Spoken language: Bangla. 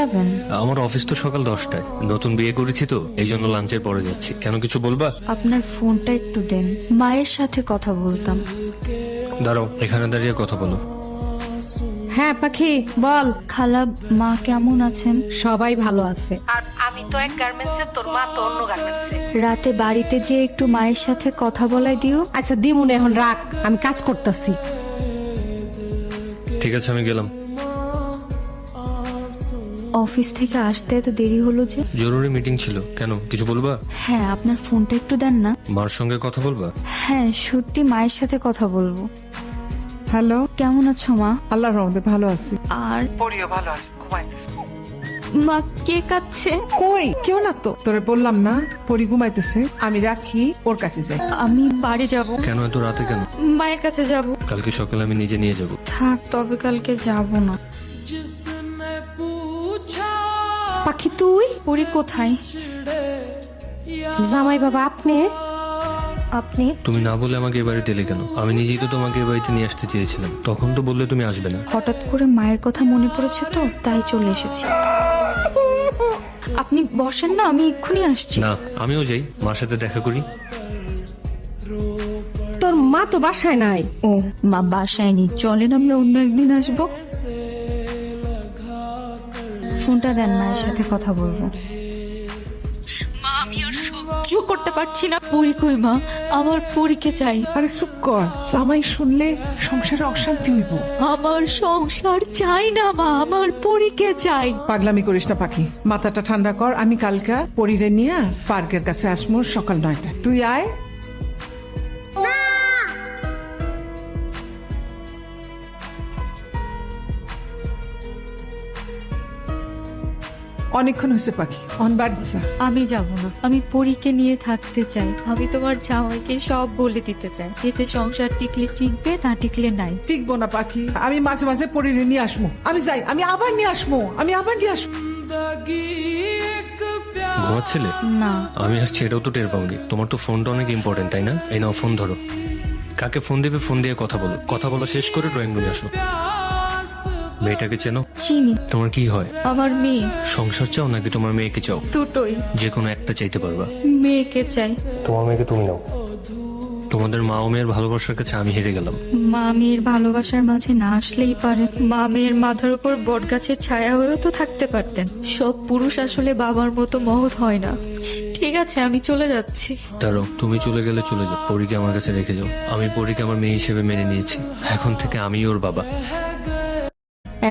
যাবেন? আমার অফিস তো সকাল 10টায়। নতুন বিয়ে করেছি তো, এই জন্য লাঞ্চের পরে যাচ্ছি। কেন, কিছু বলবা? আপনার ফোনটা একটু দেন, মায়ের সাথে কথা বলতাম। দাঁড়াও, এখানে দাঁড়িয়ে কথা বলো। হ্যাঁ পাখি বল। খালা, মা কেমন আছেন? সবাই ভালো আছে। আর আমি তো এক গার্মেন্টসে, তোর মা তো অন্য গার্মেন্টসে। রাতে বাড়িতে যে একটু মায়ের সাথে কথা বলাই দিও। আচ্ছা দিমুন, এখন রাখ, আমি কাজ করতেছি। ঠিক আছে, আমি গেলাম। অফিস থেকে আসতে এত দেরি হলো যে? জরুরি মিটিং ছিল। কেন, কিছু বলবা? হ্যাঁ, আপনার ফোনটা একটু দেন না। মার সঙ্গে কথা বলবা? হ্যাঁ, সত্যি মায়ের সাথে কথা বলবো। হ্যালো, কেমন আছো মা? আল্লাহর রহমতে ভালো আছি। আর পরিও ভালো আছে, ঘুমাইতেছে। মা কে কাচ্ছে? কই কেউ না তো, তোরে বললাম না পরি ঘুমাইতেছে। আমি রাখি, ওর কাছে যাই। আমি বাড়ি যাব। কেন এত রাতে কেন? মায়ের কাছে যাব। কালকে সকালে আমি নিজে নিয়ে যাব। থাক, তবে কালকে যাব না। পাখি তুই? পরি কোথায়? জামাই বাবা আপনি? আপনি? তুমি না বলে আমাকে এ বাড়িতে এলে কেন? আমি নিজেই তো তোমাকে এ বাড়িতে নিয়ে আসতে চেয়েছিলাম। তখন তো বললে তুমি আসবে না। হঠাৎ করে মায়ের কথা মনে পড়েছে তো, তাই চলে এসেছি। আপনি বসেন না, আমি এক্ষুনি আসছি। না, আমিও যাই, মার সাথে দেখা করি। তোর মা তো বাসায় নাই। ও, মা বাসায় নেই, চলেন আমরা অন্য একদিন আসবো। ফোনটা দেন, মায়ের সাথে কথা বলবো। মা, আমি আর সহ্য করতে পারছি না। পরি কই মা? আমার পরীকে চাই। আরে চুপ কর, জামাই শুনলে সংসারে অশান্তি হইব। আমার সংসার চাই না মা, আমার পরীকে চাই। পাগলামি করিস না পাখি, মাথাটা ঠান্ডা কর। আমি কালকা পরিরে নিয়ে পার্কের কাছে আসবো সকাল 9টায়। তুই আয়। অনেকক্ষণ হয়েছে পাখি, অন বাড়িতে যা। আমি যাব না, আমি পরীকে নিয়ে থাকতে চাই। আমি তোমার জামাইকে সব বলে দিতে চাই। এতে সংসার টিকলে টিকবে, না টিকলে নাই। টিকবো না পাখি, আমি মাঝে মাঝে পরিরে নিয়ে আসবো। আমি যাই, আমি আবার নিয়ে আসবো, আমি আবার নিয়ে আসবো। ঘুমাচ্ছিলে? না। আমি আসছি এটাও তো টের পাওনি। তোমার তো ফোনটা অনেক ইম্পর্টেন্ট, তাই না? এই নাও ফোন ধরো। কাকে ফোন দেবে, ফোন দিয়ে কথা বলো। কথা বলা শেষ করে ড্রয়িং রুমে আসো। মেয়েটাকে চেনো? চিনি। তোমার কি হয়? আমার মেয়ে। সংসার চাও নাকি তোমার মেয়েকে চাও? দুটোই। যে কোনো একটা চাইতে পারবা। মেয়েকে চাই। তোমার মেয়েকে তুমি নাও। তোমাদের মা ও মেয়ের ভালোবাসার কাছে আমি হেরে গেলাম। মা মেয়ের ভালোবাসার মাঝে না আসলেই পারে। মা মেয়ের মাথার উপর বট গাছের ছায়া হয়েও তো থাকতে পারতেন। সব পুরুষ আসলে বাবার মতো মহৎ হয় না। ঠিক আছে, আমি চলে যাচ্ছি। দাঁড়াও, তুমি চলে গেলে চলে যাও, পরীকে আমার কাছে রেখে যাও। আমি পরীকে আমার মেয়ে হিসেবে মেনে নিয়েছি। এখন থেকে আমি ওর বাবা।